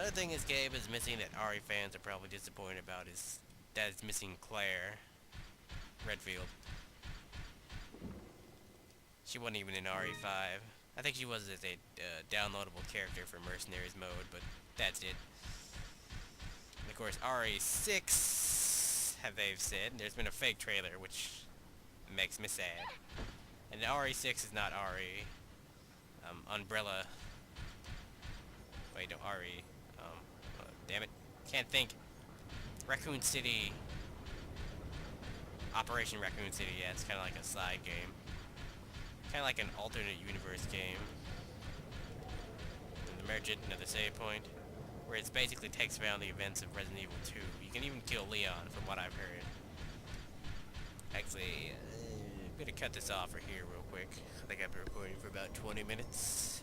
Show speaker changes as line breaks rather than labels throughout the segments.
Another thing this game is missing that RE fans are probably disappointed about is that it's missing Claire Redfield. She wasn't even in RE5. I think she was as a downloadable character for Mercenaries mode, but that's it. And of course, RE6, have they've said, there's been a fake trailer, which makes me sad. And RE6 is not RE. Umbrella. Wait, no, RE. Damn it. Can't think. Raccoon City. Operation Raccoon City, yeah, it's kind of like a side game. Kind of like an alternate universe game. And the Merchant, another save point. Where it basically takes around the events of Resident Evil 2. You can even kill Leon, from what I've heard. Actually, I'm gonna cut this off right here real quick. I think I've been recording for about 20 minutes.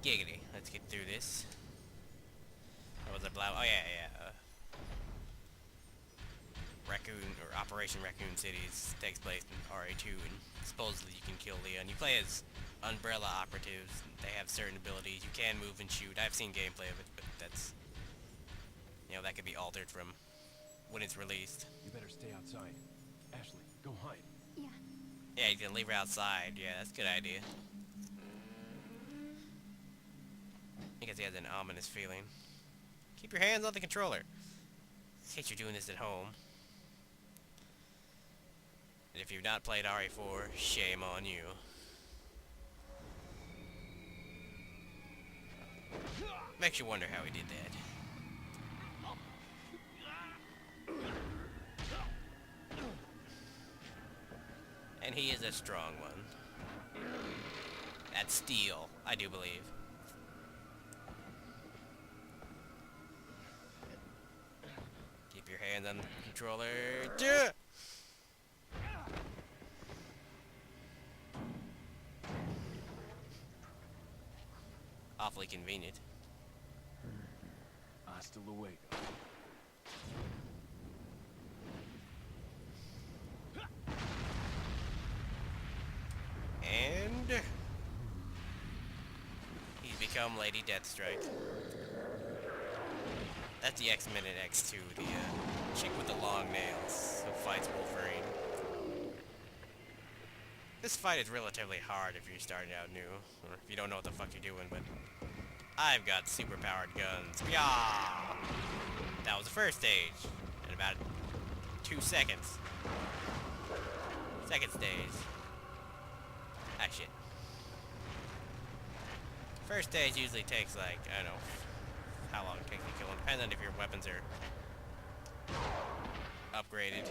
Giggity. Let's get through this. What was I blah? Oh yeah. Raccoon, or Operation Raccoon Cities takes place in RA2, and supposedly you can kill Leon. You play as Umbrella operatives. They have certain abilities. You can move and shoot. I've seen gameplay of it, but that's, you know, that could be altered from when it's released.
You better stay outside. Ashley, go hide.
Yeah.
Yeah, you can leave her outside. Yeah, that's a good idea. Because he has an ominous feeling. Keep your hands on the controller. In case you're doing this at home. And if you've not played RE4, shame on you. Makes you wonder how he did that. And he is a strong one. That's steel, I do believe. Keep your hands on the controller. Duh! Awfully convenient.
Hasta luego.
And he's become Lady Deathstrike. That's the X-Men in X2, the chick with the long nails who fights Wolverine. This fight is relatively hard if you're starting out new, or if you don't know what the fuck you're doing, but I've got super-powered guns. Yeah! That was the first stage, in about 2 seconds. Second stage. Ah, shit. First stage usually takes, like, I don't know how long it takes to kill them. Depends on if your weapons are upgraded.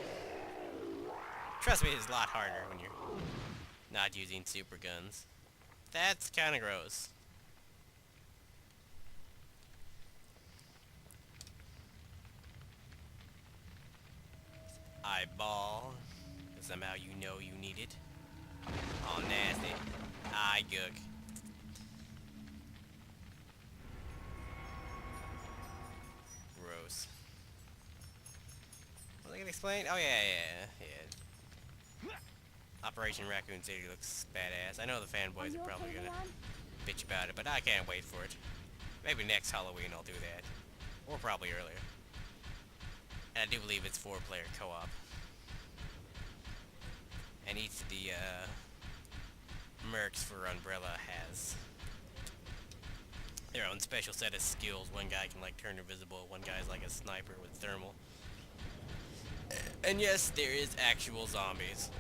Trust me, it's a lot harder when you're not using super guns. That's kinda gross. Eyeball. Somehow you know you need it. Oh, nasty. Eye gook. Gross. What was I gonna explain? Oh, yeah. Operation Raccoon City looks badass. I know the fanboys are probably gonna bitch about it, but I can't wait for it. Maybe next Halloween I'll do that. Or probably earlier. And I do believe it's 4-player co-op. And each of the mercs for Umbrella has their own special set of skills. One guy can like turn invisible, one guy's like a sniper with thermal. And yes, there is actual zombies.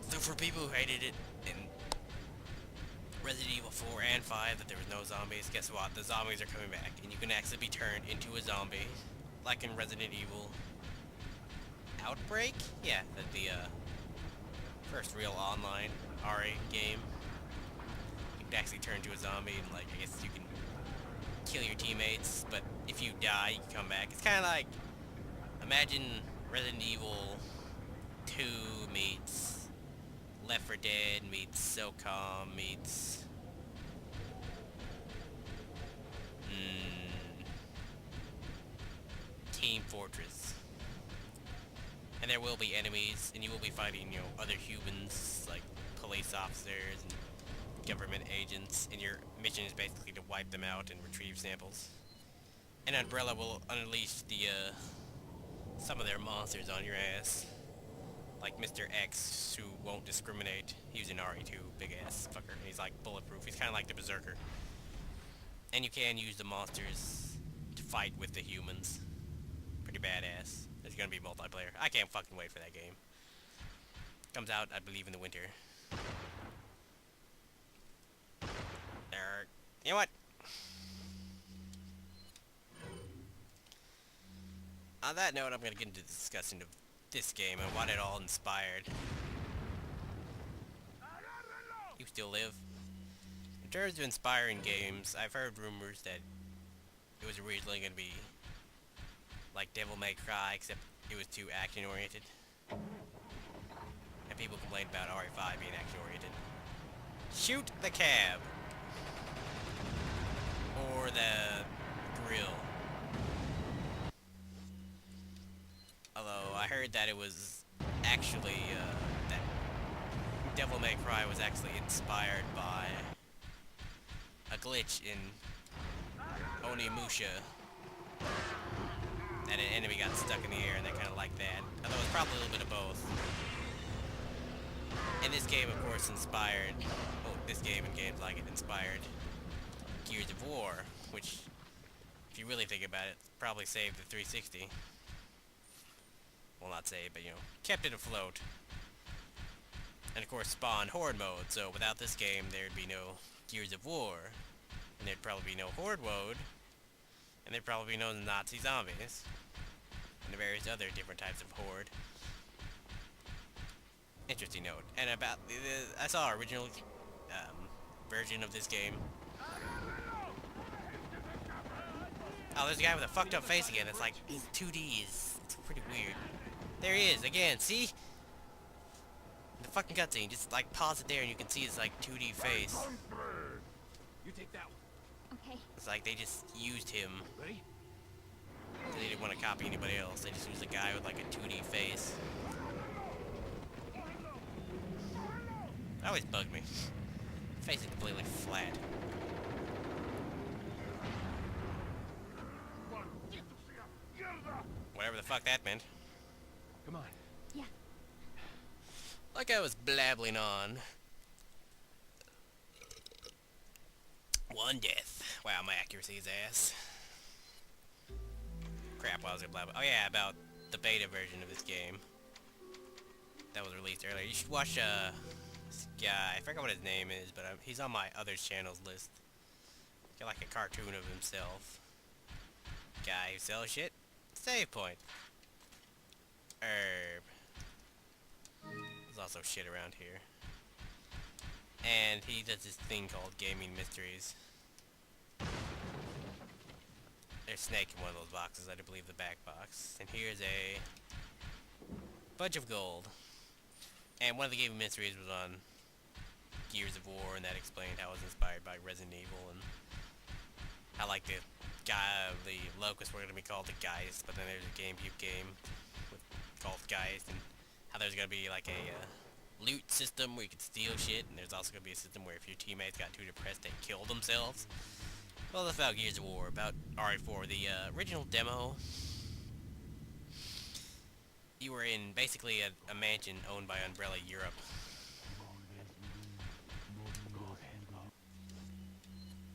So for people who hated it in Resident Evil 4 and 5 that there was no zombies, guess what? The zombies are coming back, and you can actually be turned into a zombie, like in Resident Evil Outbreak? Yeah, the first real online RA game. You can actually turn into a zombie, and like, I guess you can kill your teammates, but if you die, you can come back. It's kind of like, imagine Resident Evil 2 meets Left 4 Dead meets SOCOM meets Team Fortress. And there will be enemies, and you will be fighting, you know, other humans, like police officers and government agents, and your mission is basically to wipe them out and retrieve samples. And Umbrella will unleash the, some of their monsters on your ass. Like Mr. X, who won't discriminate. He's an RE2, big ass fucker. He's like bulletproof. He's kind of like the Berserker. And you can use the monsters to fight with the humans. Pretty badass. There's gonna be multiplayer. I can't fucking wait for that game. Comes out, I believe, in the winter. You know what? On that note, I'm gonna get into the discussion of this game and what it all inspired. You still live? In terms of inspiring games, I've heard rumors that it was originally going to be like Devil May Cry, except it was too action-oriented. And people complained about RE5 being action-oriented. Shoot the cab! Or the grill. Although I heard that it was actually, that Devil May Cry was actually inspired by a glitch in Onimusha. That an enemy got stuck in the air and they kind of like that. Although it's probably a little bit of both. And this game, of course, inspired, well, this game and games like it inspired Gears of War, which, if you really think about it, probably saved the 360. Well, not saved, but, you know, kept it afloat. And, of course, spawned Horde mode, so without this game, there'd be no Gears of War. And there'd probably be no Horde mode. And there'd probably be no Nazi zombies. And the various other different types of Horde. Interesting note. And about, I saw an original version of this game. Oh, there's a guy with a fucked up face again. It's like, he's 2D. It's pretty weird. There he is, again, see? The fucking cutscene, just like pause it there and you can see his like 2D face.
You take that one.
Okay.
It's like they just used him.
Ready?
They didn't want to copy anybody else. They just used a guy with like a 2D face. That always bugged me. Face is completely flat. Whatever the fuck that meant.
Come on.
Yeah.
Like I was blabbling on. One death. Wow, my accuracy is ass. Crap, I was gonna blab. Oh yeah, about the beta version of this game. That was released earlier. You should watch, this guy. I forgot what his name is, but he's on my others channels list. Got like a cartoon of himself. Guy who sells shit. Save point. Herb. There's also shit around here. And he does this thing called Gaming Mysteries. There's Snake in one of those boxes, I do believe the back box. And here's a bunch of gold. And one of the Gaming Mysteries was on Gears of War, and that explained how it was inspired by Resident Evil, and how like the locusts were going to be called the Geist, but then there's a GameCube game called Geist, and how there's going to be like a loot system where you can steal shit, and there's also going to be a system where if your teammates got too depressed, they kill themselves. Well, that's about Gears of War, about RE4. The original demo, you were in basically a mansion owned by Umbrella Europe.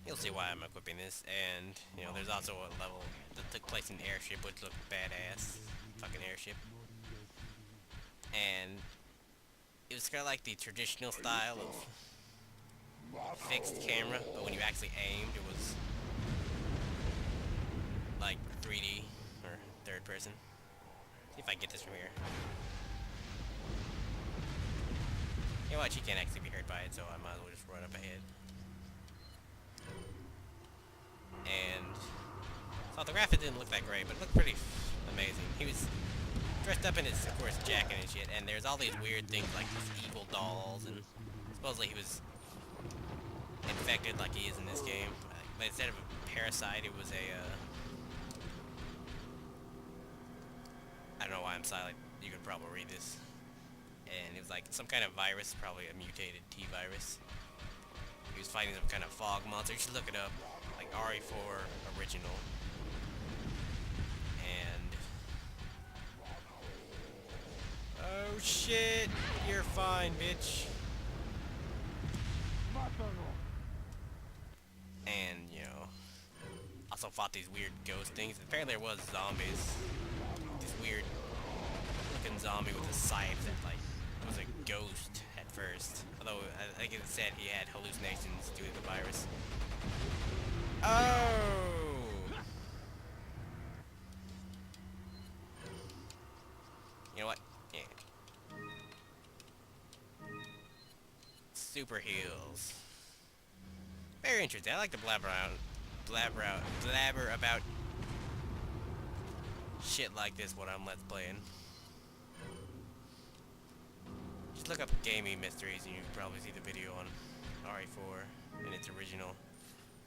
You'll see why I'm equipping this, and, you know, there's also a level that took place in an airship, which looked badass. Fucking airship. And it was kind of like the traditional style of fixed camera, but when you actually aimed, it was like 3D, or third person. See if I can get this from here. You know what, she can't actually be hurt by it, so I might as well just run up ahead. And so the graphics didn't look that great, but it looked pretty amazing. He was dressed up in his, of course, jacket and shit, and there's all these weird things like these evil dolls, and supposedly he was infected like he is in this game. But instead of a parasite, it was a, I don't know why I'm silent. You could probably read this. And it was like some kind of virus, probably a mutated T-virus. fighting some kind of fog monster. You should look it up, like RE4 original. And oh shit, you're fine, bitch. And you know, also fought these weird ghost things. Apparently there was zombies. This weird looking zombie with a scythe that like was a ghost at first. Although I think it said he had hallucinations due to the virus. Oh! You know what? Yeah. Super heals. Very interesting. I like to blabber about shit like this when I'm let's playing. Just look up gaming mysteries and you can probably see the video on RE4 in its original.